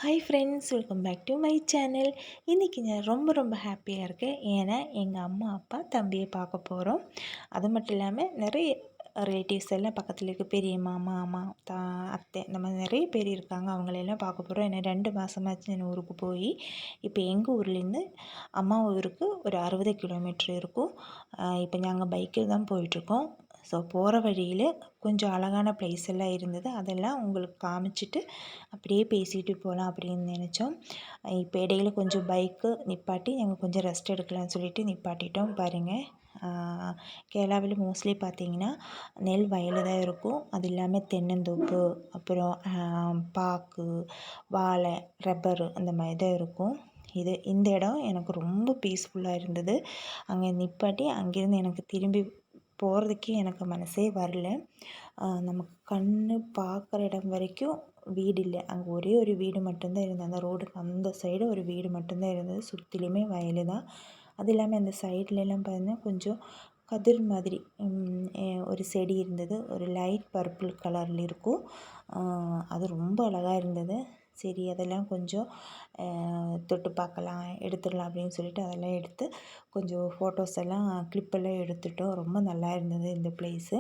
Hi friends, welcome back to my channel. இன்றைக்கி நான் ரொம்ப ஹாப்பியாக இருக்கேன். ஏன்னா எங்கள் அம்மா அப்பா தம்பியை பார்க்க போகிறோம். அது மட்டும் இல்லாமல் நிறைய ரிலேட்டிவ்ஸ் எல்லாம் பக்கத்தில் இருக்க பெரியம்மா மாமா அத்தை இந்த மாதிரி நிறைய பேர் இருக்காங்க. அவங்களெல்லாம் பார்க்க போகிறோம். ஏன்னா 2 மாதமாச்சு நான் ஊருக்கு போய். இப்போ எங்கள் ஊர்லேருந்து அம்மா ஊருக்கு ஒரு 60 கிலோமீட்டர் இருக்கும். இப்போ நாங்கள் பைக்கில் தான் போயிட்டுருக்கோம். ஸோ போகிற வழியில் கொஞ்சம் அழகான ப்ளேஸ் எல்லாம் இருந்தது. அதெல்லாம் உங்களுக்கு காமிச்சிட்டு அப்படியே பேசிட்டு போகலாம் அப்படின்னு நினச்சோம். இப்போ இடையில கொஞ்சம் பைக்கு நிப்பாட்டி நாங்கள் கொஞ்சம் ரெஸ்ட் எடுக்கலாம்னு சொல்லிட்டு நிப்பாட்டிட்டோம். பாருங்கள், கேரளாவில் மோஸ்ட்லி பார்த்திங்கன்னா நெல் வயல் தான் இருக்கும். அது இல்லாமல் தென்னந்தோப்பு, அப்புறம் பாக்கு, வாழை, ரப்பரு அந்த மாதிரி தான் இருக்கும். இந்த இடம் எனக்கு ரொம்ப பீஸ்ஃபுல்லாக இருந்தது. அங்கே நிப்பாட்டி அங்கேருந்து எனக்கு திரும்பி போகிறதுக்கே எனக்கு மனசே வரல. நமக்கு கண் பார்க்குற இடம் வரைக்கும் வீடு இல்லை. அங்கே ஒரே ஒரு வீடு மட்டும்தான் இருந்தது. அந்த ரோடுக்கு அந்த சைடு ஒரு வீடு மட்டும்தான் இருந்தது. சுற்றிலுமே வயல் தான். அது இல்லாமல் அந்த சைட்லலாம் பார்த்தீங்கன்னா கொஞ்சம் கதிர் மாதிரி ஒரு செடி இருந்தது. ஒரு லைட் பர்பிள் கலரில் இருக்கும். அது ரொம்ப அழகாக இருந்தது. சரி, அதெல்லாம் கொஞ்சம் தொட்டு பார்க்கலாம், எடுத்துடலாம் அப்படின்னு சொல்லிட்டு அதெல்லாம் எடுத்து கொஞ்சம் ஃபோட்டோஸ் எல்லாம் கிளிப்பெல்லாம் எடுத்துட்டோம். ரொம்ப நல்லா இருந்தது இந்த ப்ளேஸு.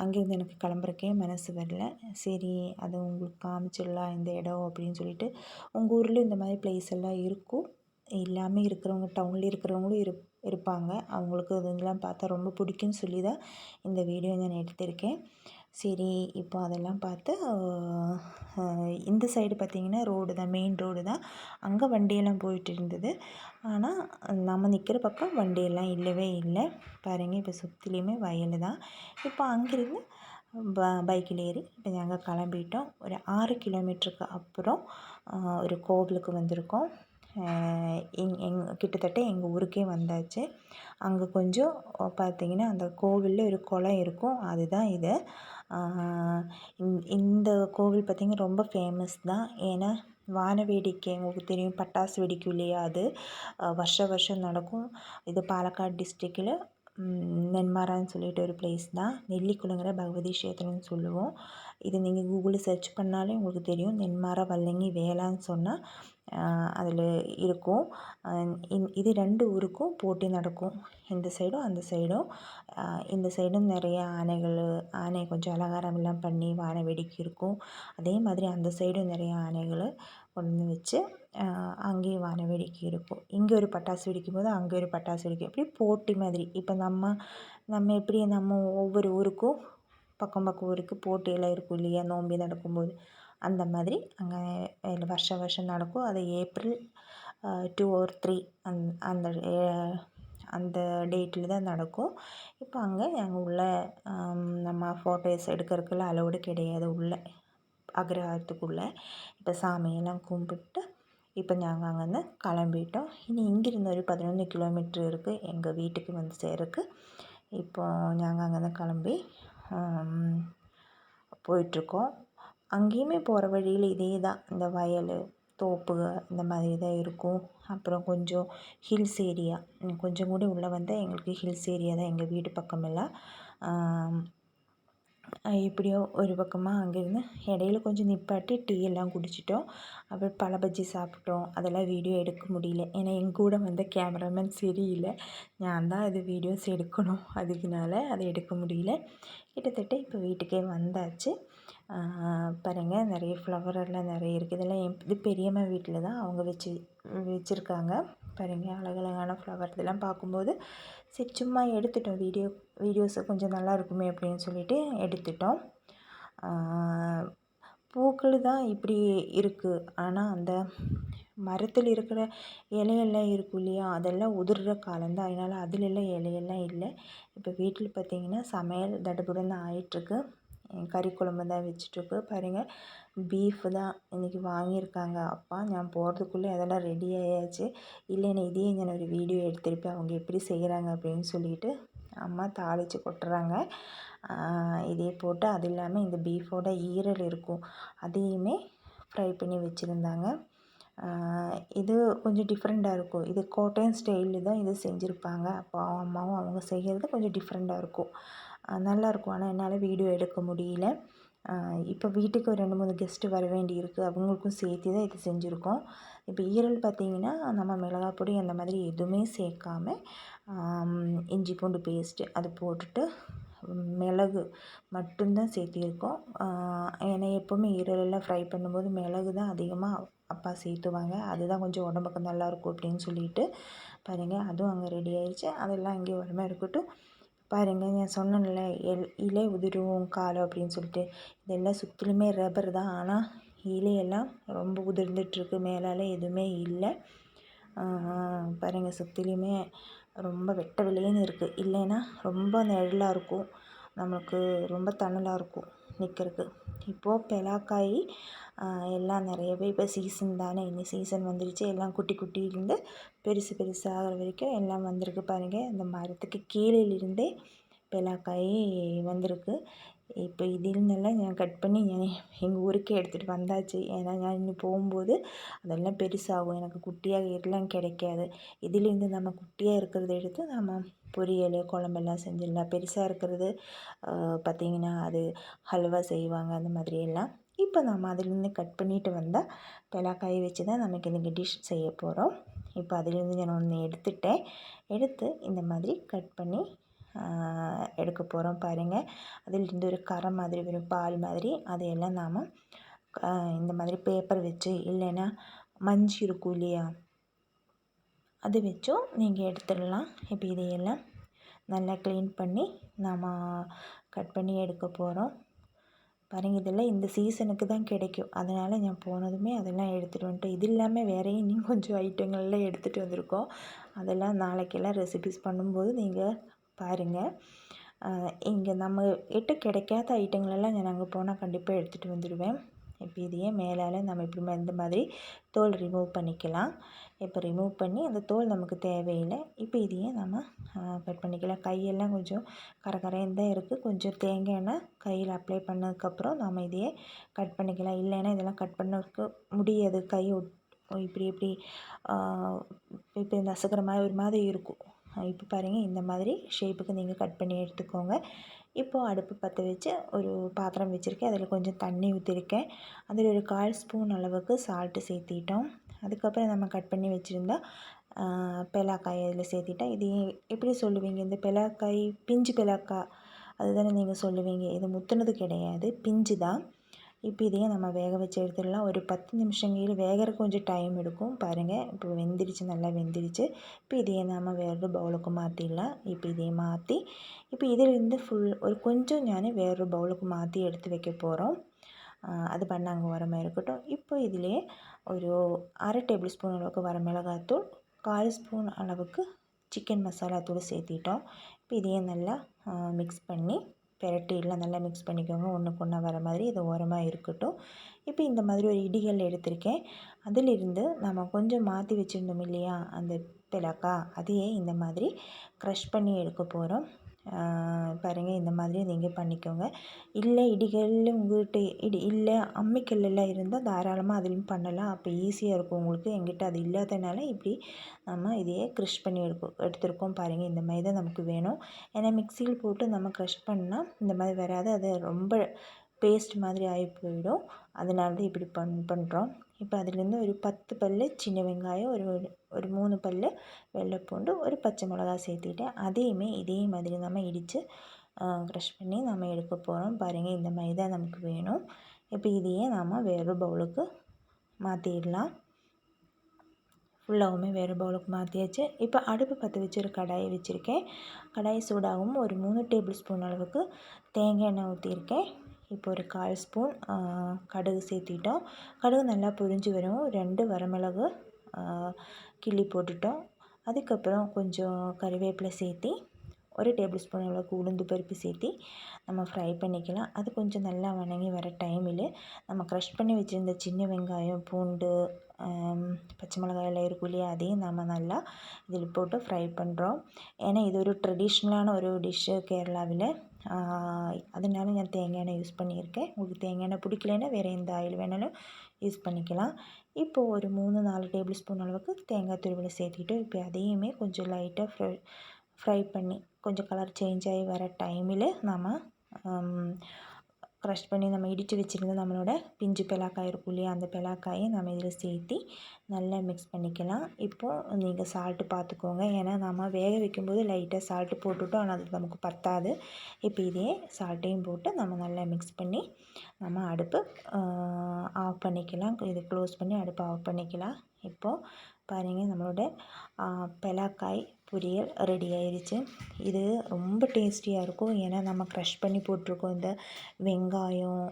அங்கேருந்து எனக்கு கிளம்புறக்கே மனசு வரல. சரி, அதை உங்களுக்கு காமிச்சிடலாம் இந்த இடம் அப்படின்னு சொல்லிட்டு. உங்கள் ஊரில் இந்த மாதிரி ப்ளேஸ் எல்லாம் இருக்கும். இல்லாமல் இருக்கிறவங்க, டவுனில் இருக்கிறவங்களும் இருப்பாங்க. அவங்களுக்கு இதெல்லாம் பார்த்தா ரொம்ப பிடிக்கும்னு சொல்லி தான் இந்த வீடியோ நான் எடுத்திருக்கேன். சரி, இப்போ அதெல்லாம் பார்த்து இந்த சைடு பார்த்திங்கன்னா ரோடு தான், மெயின் ரோடு தான். அங்கே வண்டியெல்லாம் போயிட்டு இருந்தது. ஆனால் நம்ம நிற்கிற பக்கம் வண்டியெல்லாம் இல்லவே இல்லை. பாருங்கள், இப்போ சுற்றிலையுமே வயல் தான். இப்போ அங்கேருந்து பைக்கில் ஏறி இப்போ நாங்கள் கிளம்பிட்டோம். ஒரு 6 கிலோமீட்டருக்கு அப்புறம் ஒரு கோவிலுக்கு வந்திருக்கோம். கிட்டத்தட்ட எங்கள் ஊருக்கே வந்தாச்சு. அங்கே கொஞ்சம் பார்த்திங்கன்னா அந்த கோவிலில் ஒரு குளம் இருக்கும். அதுதான் இது. இந்த கோவில் பார்த்திங்கன்னா ரொம்ப ஃபேமஸ் தான். ஏன்னா வான வேடிக்கை உங்களுக்கு தெரியும், பட்டாசு வெடிக்கும் இல்லையா, அது வருஷம் நடக்கும். இது பாலக்காடு டிஸ்ட்ரிக்டில் நென்மாரான்னு சொல்லிட்டு ஒரு ப்ளேஸ் தான். நெல்லிக்குளங்கிற பகவதி க்ஷேத்திரம்னு சொல்லுவோம். இது நீங்கள் கூகுளில் சர்ச் பண்ணாலே உங்களுக்கு தெரியும். நென்மாரா வல்லங்கி வேளான்னு சொன்னால் அதில் இருக்கும். இது 2 ஊருக்கும் போட்டி நடக்கும். இந்த சைடும் அந்த சைடும். இந்த சைடும் நிறைய ஆனை கொஞ்சம் அலங்காரமெல்லாம் பண்ணி வான வேடிக்கை இருக்கும். அதே மாதிரி அந்த சைடும் நிறைய ஆனைகளை கொண்டு வச்சு அங்கேயும் வான வேடிக்கை இருக்கும். இங்கே ஒரு பட்டாசு வெடிக்கும் போது அங்கே ஒரு பட்டாசு வெடிக்கும். எப்படி போட்டி மாதிரி. இப்போ நம்ம எப்படி ஒவ்வொரு ஊருக்கும் பக்கம் ஊருக்கு போட்டியெல்லாம் இருக்கும் இல்லையா, நோம்பி நடக்கும்போது அந்த மாதிரி அங்கே வருஷம் நடக்கும். அது ஏப்ரல் 2 or 3 அந்த டேட்டில் தான் நடக்கும். இப்போ அங்கே நாங்கள் உள்ள நம்ம ஃபோட்டோஸ் எடுக்கிறதுக்குள்ள அலோடு கிடையாது உள்ளே, அக்ரஹாரத்துக்குள்ளே. இப்போ சாமியெல்லாம் கும்பிட்டு இப்போ நாங்கள் அங்கேருந்து கிளம்பிட்டோம். இனி இங்கிருந்து ஒரு 11 கிலோமீட்ரு இருக்குது எங்கள் வீட்டுக்கு வந்து சேருக்கு. இப்போ நாங்கள் அங்கேருந்து கிளம்பி போயிட்டுருக்கோம். அங்கேயுமே போகிற வழியில் இதே தான், இந்த வயல் தோப்புக இந்த மாதிரி தான் இருக்கும். அப்புறம் கொஞ்சம் ஹில்ஸ் ஏரியா, கொஞ்சம் கூட உள்ளே வந்தால் எங்களுக்கு ஹில்ஸ் ஏரியா தான் எங்கள் வீடு பக்கமெல்லாம். எப்படியோ ஒரு பக்கமாக அங்கேருந்து இடையில கொஞ்சம் நிப்பாட்டி டீ எல்லாம் குடிச்சிட்டோம். அப்புறம் பழ பஜ்ஜி சாப்பிட்டோம். அதெல்லாம் வீடியோ எடுக்க முடியல. ஏன்னா எங்கள் கூட வந்த கேமராமேன் சரியில்லை. நான் தான் அது வீடியோஸ் எடுக்கணும். அதுக்குனால அதை எடுக்க முடியல. கிட்டத்தட்ட இப்போ வீட்டுக்கே வந்தாச்சு. பாருங்கள், நிறைய ஃப்ளவர் எல்லாம் நிறைய இருக்குது. இதெல்லாம் இது பெரியம்மா வீட்டில் தான் அவங்க வச்சுருக்காங்க. பாருங்கள், அழகழகான ஃப்ளவர். இதெல்லாம் பார்க்கும்போது சரி சும்மா எடுத்துட்டோம் வீடியோஸை, கொஞ்சம் நல்லா இருக்குமே அப்படின்னு சொல்லிட்டு எடுத்துட்டோம். பூக்கள் தான் இப்படி இருக்குது. ஆனால் அந்த மரத்தில் இருக்கிற இலையெல்லாம் இருக்கும் இல்லையா, அதெல்லாம் உதிர்கிற காலம்தான். அதனால் அதிலெல்லாம் இலையெல்லாம் இல்லை. இப்போ வீட்டில் பார்த்திங்கன்னா சமையல் தடபுடன்னு ஆகிட்டுருக்கு. கறி குழம்பு தான் வச்சிட்ருக்கு. பாருங்கள், பீஃபு தான் இன்றைக்கி வாங்கியிருக்காங்க அப்பா. நான் போகிறதுக்குள்ளே அதெல்லாம் ரெடி ஆயாச்சு. இல்லைன்னா இதையே நான் ஒரு வீடியோ எடுத்திருப்பேன், அவங்க எப்படி செய்கிறாங்க அப்படின்னு சொல்லிட்டு. அம்மா தாளித்து கொட்டுறாங்க. இதே போட்டு, அது இல்லாமல் இந்த பீஃபோட ஈரல் இருக்கும், அதையுமே ஃப்ரை பண்ணி வச்சுருந்தாங்க. இது கொஞ்சம் டிஃப்ரெண்ட்டாக இருக்கும். இது கோட்டன் ஸ்டைலில் தான் இது செஞ்சுருப்பாங்க. அப்பாவும் அம்மாவும் அவங்க செய்கிறது கொஞ்சம் டிஃப்ரெண்ட்டாக இருக்கும், நல்லாயிருக்கும். ஆனால் என்னால் வீடியோ எடுக்க முடியல. இப்போ வீட்டுக்கு ஒரு 2-3 கெஸ்ட்டு வர வேண்டி இருக்குது, அவங்களுக்கும் சேர்த்து தான் இது செஞ்சுருக்கோம். இப்போ ஈரல் பார்த்திங்கன்னா நம்ம மிளகாய் பொடி அந்த மாதிரி எதுவுமே சேர்க்காம இஞ்சி பூண்டு பேஸ்ட்டு அது போட்டுட்டு மிளகு மட்டும்தான் சேர்த்திருக்கோம். ஏன்னா எப்போவுமே ஈரலெல்லாம் ஃப்ரை பண்ணும்போது மிளகு தான் அதிகமாக அப்பா சேர்த்துவாங்க, அதுதான் கொஞ்சம் உடம்புக்கு நல்லாயிருக்கும் அப்படின்னு சொல்லிட்டு பாருங்கள். அதுவும் அங்கே ரெடி ஆயிடுச்சு. அதெல்லாம் இங்கே ஓரமாக இருக்கட்டும். பாருங்கள், நான் சொன்னேன்ல இலை உதிரும் காலம் அப்படின்னு சொல்லிட்டு, இதெல்லாம் சுற்றிலுமே ரப்பர் தான். ஆனால் இலையெல்லாம் ரொம்ப உதிர்ந்துட்டுருக்கு, மேலால் எதுவுமே இல்லை. பாருங்கள், சுற்றிலுமே ரொம்ப வெட்ட வெளியேன்னு இருக்குது. இல்லைன்னா ரொம்ப நிழலாக இருக்கும், நமக்கு ரொம்ப தணலாக இருக்கும் நிற்கிறதுக்கு. இப்போது பெலாக்காய் எல்லாம் நிறையவே இப்போ சீசன் தானே, இனி சீசன் வந்துடுச்சு. எல்லாம் குட்டி குட்டியிலேருந்து பெருசு பெருசாகிற வரைக்கும் எல்லாம் வந்திருக்கு பாருங்கள். அந்த மரத்துக்கு கீழேலிருந்தே பெலாக்காய் வந்திருக்கு. இப்போ இதில்னெல்லாம் நான் கட் பண்ணி எங்கள் ஊருக்கே எடுத்துகிட்டு வந்தாச்சு. ஏன்னா நான் இன்னும் போகும்போது அதெல்லாம் பெருசாகும், எனக்கு குட்டியாக எல்லாம் கிடைக்காது. இதிலேருந்து நம்ம குட்டியாக இருக்கிறத எடுத்து நம்ம பொரியல் குழம்பெல்லாம் செஞ்சிடலாம். பெருசாக இருக்கிறது பார்த்திங்கன்னா அது ஹல்வா செய்வாங்க அந்த மாதிரியெல்லாம். இப்போ நம்ம அதிலேருந்து கட் பண்ணிட்டு வந்தால் பெலாக்காயை வச்சு தான் நமக்கு இன்றைக்கி டிஷ் செய்ய போகிறோம். இப்போ அதிலேருந்து நான் ஒன்று எடுத்து இந்த மாதிரி கட் பண்ணி எடுக்க போகிறோம் பாருங்கள். அதிலிருந்து ஒரு கரை மாதிரி ஒரு பால் மாதிரி அதையெல்லாம் நாம் இந்த மாதிரி பேப்பர் வச்சு, இல்லைன்னா மஞ்சு இருக்கும் இல்லையா, அது வச்சும் நீங்கள் எடுத்துடலாம். இப்போ இதையெல்லாம் நல்லா க்ளீன் பண்ணி நாம் கட் பண்ணி எடுக்க போகிறோம் பாருங்கள். இதெல்லாம் இந்த சீசனுக்கு தான் கிடைக்கும், அதனால் நான் போனதுமே அதெல்லாம் எடுத்துகிட்டு வந்துட்டோம். இது இல்லாமல் வேறு இன்னும் கொஞ்சம் ஐட்டங்கள்லாம் எடுத்துகிட்டு வந்திருக்கோம். அதெல்லாம் நாளைக்கெல்லாம் ரெசிபிஸ் பண்ணும்போது நீங்கள் பாருங்கள். இங்கே நம்ம கிட்ட கிடைக்காத ஐட்டங்களெல்லாம் நான் அங்கே போனால் கண்டிப்பாக எடுத்துகிட்டு வந்துடுவேன். இப்போ இதையே மேலால் நம்ம இப்படி இந்த மாதிரி தோல் ரிமூவ் பண்ணிக்கலாம். இப்போ ரிமூவ் பண்ணி அந்த தோல் நமக்கு தேவையில்லை. இப்போ இதையே நம்ம கட் பண்ணிக்கலாம். கையெல்லாம் கொஞ்சம் கரகரைன்னு தான் இருக்குது. கொஞ்சம் தேங்காய் எண்ணெய் கையில் அப்ளை பண்ணதுக்கப்புறம் நம்ம இதையே கட் பண்ணிக்கலாம். இல்லைன்னா இதெல்லாம் கட் பண்ண முடியாது, கை இப்படி இப்படி இப்போ நசுக்கிற மாதிரி ஒரு மாதிரி இருக்கும். இப்போ பாருங்கள், இந்த மாதிரி ஷேப்புக்கு நீங்கள் கட் பண்ணி எடுத்துக்கோங்க. இப்போது அடுப்பு பற்ற வச்சு ஒரு பாத்திரம் வச்சுருக்கேன். அதில் கொஞ்சம் தண்ணி ஊற்றிருக்கேன். அதில் ஒரு 1/4 ஸ்பூன் அளவுக்கு சால்ட்டு சேர்த்திட்டோம். அதுக்கப்புறம் நம்ம கட் பண்ணி வச்சுருந்தா பெலாக்காய் அதில் சேர்த்திட்டேன். இது எப்படி சொல்லுவீங்க, இந்த பெலாக்காய் பிஞ்சு பெலாக்காய் அதுதானே நீங்கள் சொல்லுவீங்க. இது முத்துனது கிடையாது, பிஞ்சு தான். இப்போ இதையே நம்ம வேக வச்சு எடுத்துடலாம். ஒரு 10 நிமிஷம் கீழே வேகிறதுக்கு கொஞ்சம் டைம் எடுக்கும் பாருங்கள். இப்போ வெந்துடுச்சு, நல்லா வெந்துடுச்சு. இப்போ இதையே நம்ம வேறு பவுலுக்கு மாற்றிடலாம். இப்போ இதையே மாற்றி இப்போ இதிலிருந்து ஒரு கொஞ்சம் நான் வேறு பவுலுக்கு மாற்றி எடுத்து வைக்க போகிறோம். அது பண்ணாங்க ஓரமாக இருக்கட்டும். இப்போ இதிலே ஒரு 1/2 டேபிள் ஸ்பூன் அளவுக்கு வரமிளகாத்தூள், 1/4 ஸ்பூன் அளவுக்கு சிக்கன் மசாலா தூள் சேர்த்திட்டோம். இப்போ இதையே நல்லா மிக்ஸ் பண்ணி பெரட்டிலாம் நல்லா மிக்ஸ் பண்ணிக்கோங்க, ஒன்றுக்கு ஒன்றா வர மாதிரி. இது ஓரமாக இருக்கட்டும். இப்போ இந்த மாதிரி ஒரு இடிகள் எடுத்திருக்கேன். அதிலிருந்து நம்ம கொஞ்சம் மாற்றி வச்சுருந்தோம் இல்லையா அந்த பெலாக்காய், அதையே இந்த மாதிரி க்ரஷ் பண்ணி எடுக்க போகிறோம். பாருங்கள், இந்த மாதிரி நீங்கள் பண்ணிக்கோங்க. இல்லை இடிகள் உங்கள்கிட்ட இல்லை அம்மிக்கல்லெல்லாம் இருந்தால் தாராளமாக அதிலும் பண்ணலாம். அப்போ ஈஸியாக இருக்கும் உங்களுக்கு. எங்கிட்ட அது இல்லாதனால இப்படி நம்ம இதையே க்ரஷ் பண்ணி எடுத்திருக்கோம் பாருங்கள். இந்த மாதிரி தான் நமக்கு வேணும். ஏன்னா மிக்சியில் போட்டு நம்ம க்ரஷ் பண்ணால் இந்த மாதிரி வராது, அது ரொம்ப பேஸ்ட் மாதிரி ஆகி போயிடும். அதனால தான் இப்படி பண்ணுறோம். இப்போ அதிலேருந்து ஒரு 10 பல் சின்ன வெங்காயம், ஒரு 3 பல் வெள்ளைப்பூண்டு, ஒரு பச்சை மிளகா சேர்த்திட்டேன். அதையுமே இதே மாதிரி நம்ம இடித்து க்ரஷ் பண்ணி நம்ம எடுக்க போகிறோம் பாருங்கள். இந்த மாதிரி தான் நமக்கு வேணும். இப்போ இதையே நாம் வேறு பவுலுக்கு மாற்றிடலாம். ஃபுல்லாகவுமே வேறு பவுலுக்கு மாற்றியாச்சு. இப்போ அடுப்பு பற்ற வச்சு ஒரு கடாயை வச்சுருக்கேன். கடாய் சூடாகவும் ஒரு 3 டேபிள் ஸ்பூன் அளவுக்கு தேங்காய் எண்ணெய் ஊற்றிருக்கேன். இப்போ ஒரு 1/4 ஸ்பூன் கடுகு சேர்த்திட்டோம். கடுகு நல்லா பொரிஞ்சு வரும். 2 வரமிளகு கிள்ளி போட்டுட்டோம். அதுக்கப்புறம் கொஞ்சம் கறிவேப்பிலை சேர்த்தி ஒரு டேபிள் ஸ்பூன் அளவுக்கு உளுந்து பருப்பு சேர்த்தி நம்ம ஃப்ரை பண்ணிக்கலாம். அது கொஞ்சம் நல்லா வணங்கி வர டைமில் நம்ம க்ரஷ் பண்ணி வச்சுருந்த சின்ன வெங்காயம், பூண்டு, பச்சை மிளகாய் எல்லாம் இருக்கும் இல்லையா, அதையும் நம்ம நல்லா இதில் போட்டு ஃப்ரை பண்ணுறோம். ஏன்னா இது ஒரு ட்ரெடிஷ்னலான ஒரு டிஷ்ஷு கேரளாவில். அதனால நான் தேங்காய் எண்ணெய் யூஸ் பண்ணியிருக்கேன். உங்களுக்கு தேங்காய் எண்ணெய் பிடிக்கலைன்னா வேறு எந்த ஆயில் வேணாலும் யூஸ் பண்ணிக்கலாம். இப்போது ஒரு 3-4 டேபிள் ஸ்பூன் அளவுக்கு தேங்காய் துருவலை சேர்த்துக்கிட்டு இப்போ அதையுமே கொஞ்சம் லைட்டாக ஃப்ரை பண்ணி கொஞ்சம் கலர் சேஞ்ச் ஆகி வர டைமில் நம்ம க்ரஷ் பண்ணி நம்ம இடித்து வச்சுருந்த நம்மளோட பிஞ்சு பெலாக்காய் இருக்கும் இல்லையா, அந்த பெலாக்காயை நம்ம இதில் சேர்த்தி நல்லா மிக்ஸ் பண்ணிக்கலாம். இப்போது நீங்கள் சால்ட்டு பார்த்துக்கோங்க, ஏன்னா நம்ம வேக வைக்கும்போது லைட்டாக சால்ட்டு போட்டுவிட்டோம், ஆனால் அது நமக்கு பத்தாது. இப்போ இதே சால்ட்டையும் போட்டு நம்ம நல்லா மிக்ஸ் பண்ணி நம்ம அடுப்பு ஆஃப் பண்ணிக்கலாம். இதை க்ளோஸ் பண்ணி அடுப்பை ஆஃப் பண்ணிக்கலாம். இப்போது பாருங்கள், நம்மளோட பெலாக்காய் பொரியல் ரெடி ஆயிடுச்சு. இது ரொம்ப டேஸ்டியாக இருக்கும், ஏன்னா நம்ம க்ரஷ் பண்ணி போட்டிருக்கோம். இந்த வெங்காயம்,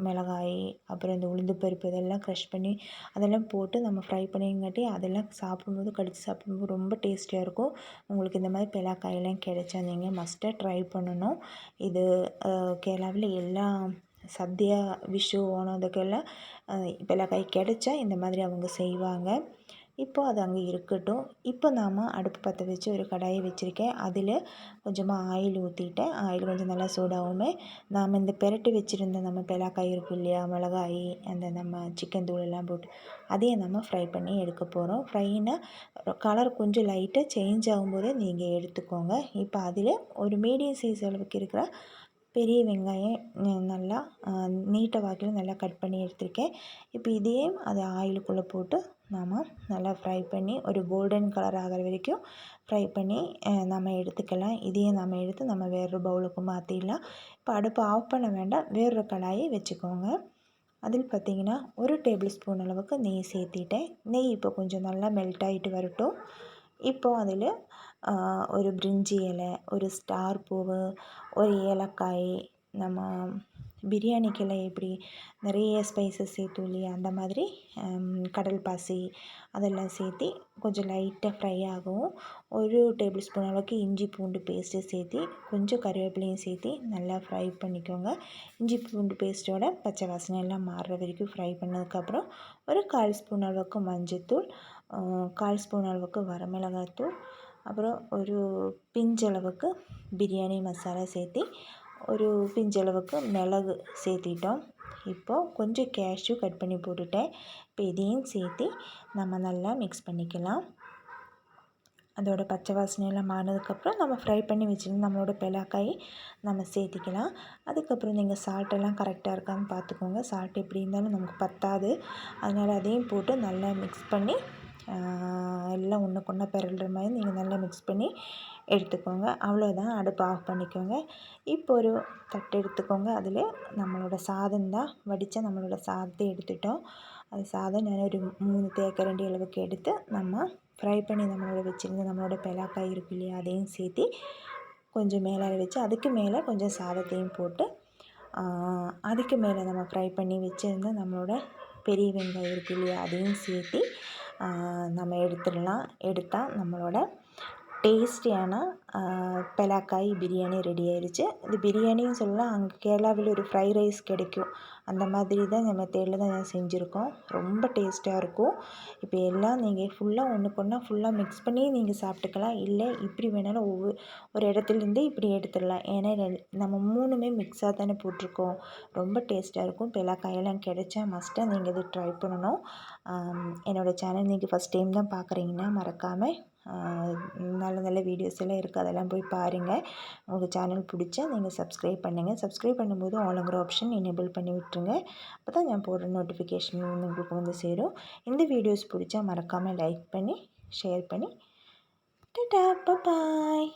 மிளகாய், அப்புறம் இந்த உளுந்து பருப்பு இதெல்லாம் க்ரஷ் பண்ணி அதெல்லாம் போட்டு நம்ம ஃப்ரை பண்ணிங்காட்டி அதெல்லாம் சாப்பிடும்போது கடித்து சாப்பிடும்போது ரொம்ப டேஸ்டியாக இருக்கும். உங்களுக்கு இந்த மாதிரி பெலாக்காயெல்லாம் கிடைச்சா நீங்கள் மஸ்ட்டாக ட்ரை பண்ணணும். இது கேரளாவில் எல்லா சத்யா, விஷு, ஓணம் இதுக்கெல்லாம் பெலாக்காய் கிடைச்சா இந்த மாதிரி அவங்க செய்வாங்க. இப்போது அது அங்கே இருக்கட்டும். இப்போ நாம் அடுப்பு பற்ற வச்சு ஒரு கடாயை வச்சுருக்கேன். அதில் கொஞ்சமாக ஆயில் ஊற்றிட்டேன். ஆயில் கொஞ்சம் நல்லா சூடாகவுமே நாம் இந்த பெரட்டி வச்சுருந்த நம்ம பெலாக்காய் இருக்கும் இல்லையா, மிளகாய், அந்த நம்ம சிக்கன் தூள் எல்லாம் போட்டு அதையும் நம்ம ஃப்ரை பண்ணி எடுக்க போகிறோம். ஃப்ரைனா கலர் கொஞ்சம் லைட்டாக சேஞ்ச் ஆகும்போது நீங்கள் எடுத்துக்கோங்க. இப்போ அதில் ஒரு மீடியம் சைஸ் அளவுக்கு இருக்கிற பெரிய வெங்காயம் நல்லா நீட்ட வாக்கில் நல்லா கட் பண்ணி எடுத்திருக்கேன். இப்போ இதையும் அது ஆயிலுக்குள்ளே போட்டு நாம் நல்லா ஃப்ரை பண்ணி ஒரு கோல்டன் கலர் ஆகிற வரைக்கும் ஃப்ரை பண்ணி நம்ம எடுத்துக்கலாம். இதையும் நம்ம எடுத்து நம்ம வேறொரு பவுலுக்கு மாற்றிடலாம். இப்போ அடுப்பை ஆஃப் பண்ண வேண்டாம், வேறொரு கடாயை வச்சுக்கோங்க. அதில் பார்த்திங்கன்னா ஒரு டேபிள் ஸ்பூன் அளவுக்கு நெய் சேர்த்திட்டேன். நெய் இப்போ கொஞ்சம் நல்லா மெல்ட் ஆகிட்டு வரட்டும். இப்போது அதில் ஒரு பிரிஞ்சி இலை, ஒரு ஸ்டார் பூவு, ஒரு ஏலக்காய், நம்ம பிரியாணிக்கெல்லாம் எப்படி நிறைய ஸ்பைசஸ் சேர்த்தோம் இல்லையா, அந்த மாதிரி கடல் பாசி அதெல்லாம் சேர்த்தி கொஞ்சம் லைட்டாக ஃப்ரை ஆகவும் ஒரு டேபிள் ஸ்பூன் அளவுக்கு இஞ்சி பூண்டு பேஸ்ட்டு சேர்த்தி கொஞ்சம் கருவேப்பிலையும் சேர்த்தி நல்லா ஃப்ரை பண்ணிக்கோங்க. இஞ்சி பூண்டு பேஸ்ட்டோட பச்சை வாசனை எல்லாம் மாறுற வரைக்கும் ஃப்ரை பண்ணதுக்கப்புறம் ஒரு 1/4 ஸ்பூன் அளவுக்கு மஞ்சள்தூள், 1/4 ஸ்பூன் அளவுக்கு வரமிளகாய்த்தூள், அப்புறம் ஒரு பிஞ்சளவுக்கு பிரியாணி மசாலா சேர்த்தி ஒரு பிஞ்சளவுக்கு மிளகு சேர்த்திட்டோம். இப்போது கொஞ்சம் கேஷ்யூ கட் பண்ணி போட்டுட்டேன். இப்போ இதையும் சேர்த்து நம்ம நல்லா மிக்ஸ் பண்ணிக்கலாம். அதோட பச்சை வாசனையெல்லாம் மாறினதுக்கப்புறம் நம்ம ஃப்ரை பண்ணி வச்சுருந்து நம்மளோட பெலாக்காய் நம்ம சேர்த்திக்கலாம். அதுக்கப்புறம் நீங்கள் சால்ட்டெல்லாம் கரெக்டாக இருக்கான்னு பார்த்துக்கோங்க. சால்ட் எப்படி இருந்தாலும் நமக்கு பத்தாது, அதனால் அதையும் போட்டு நல்லா மிக்ஸ் பண்ணி எல்லாம் ஒன்றுக்கு ஒன்றா பெரளுற மாதிரி நீங்கள் நல்லா மிக்ஸ் பண்ணி எடுத்துக்கோங்க. அவ்வளோதான், அடுப்பு ஆஃப் பண்ணிக்கோங்க. இப்போ ஒரு தட்டு எடுத்துக்கோங்க. அதில் நம்மளோட சாதம் தான் வடித்த நம்மளோட சாதத்தை எடுத்துட்டோம். அது சாதம் நான் ஒரு 3 தேக்கரண்டி அளவுக்கு எடுத்து நம்ம ஃப்ரை பண்ணி நம்மளோட வச்சுருந்த நம்மளோட பெலாக்காய் இருக்கு இல்லையா, அதையும் சேர்த்தி கொஞ்சம் மேலே வச்சு அதுக்கு மேலே கொஞ்சம் சாதத்தையும் போட்டு அதுக்கு மேலே நம்ம ஃப்ரை பண்ணி வச்சுருந்த நம்மளோட பெரிய வெங்காயம் இருக்கு இல்லையா, அதையும் சேர்த்தி நம்ம எடுத்துடலாம். எடுத்தால் நம்மளோட டேஸ்டியான பெலாக்காய் பிரியாணி ரெடி ஆயிடுச்சு. இது பிரியாணின்னு சொல்லலாம், அங்கே கேரளாவில் ஒரு ஃப்ரை ரைஸ் கிடைக்கும், அந்த மாதிரி தான் இந்த மெத்தேடில் தான் செஞ்சுருக்கோம். ரொம்ப டேஸ்ட்டாக இருக்கும். இப்போ எல்லாம் நீங்கள் ஃபுல்லாக ஒன்றுக்கு ஒன்றா ஃபுல்லாக மிக்ஸ் பண்ணி நீங்கள் சாப்பிட்டுக்கலாம். இல்லை இப்படி வேணாலும் ஒரு இடத்துலேருந்து இப்படி எடுத்துடலாம். ஏன்னா நம்ம 3மே மிக்ஸாக தானே போட்டிருக்கோம். ரொம்ப டேஸ்ட்டாக இருக்கும். பெலாக்காயெல்லாம் கிடைச்சா மஸ்ட்டாக நீங்கள் இது ட்ரை பண்ணணும். என்னோடய சேனல் நீங்கள் ஃபஸ்ட் டைம் தான் பார்க்குறீங்கன்னா மறக்காமல் நல்ல நல்ல வீடியோஸ் எல்லாம் இருக்குது, அதெல்லாம் போய் பாருங்கள். உங்கள் சேனல் பிடிச்சா நீங்கள் சப்ஸ்கிரைப் பண்ணுங்கள். சப்ஸ்கிரைப் பண்ணும்போது ஆளுங்கிற ஆப்ஷன் எனேபிள் பண்ணி விட்டுருங்க. அப்போ தான் நான் போடுற நோட்டிஃபிகேஷன் உங்களுக்கு வந்து சேரும். இந்த வீடியோஸ் பிடிச்சா மறக்காமல் லைக் பண்ணி ஷேர் பண்ணி டாடா பாய்.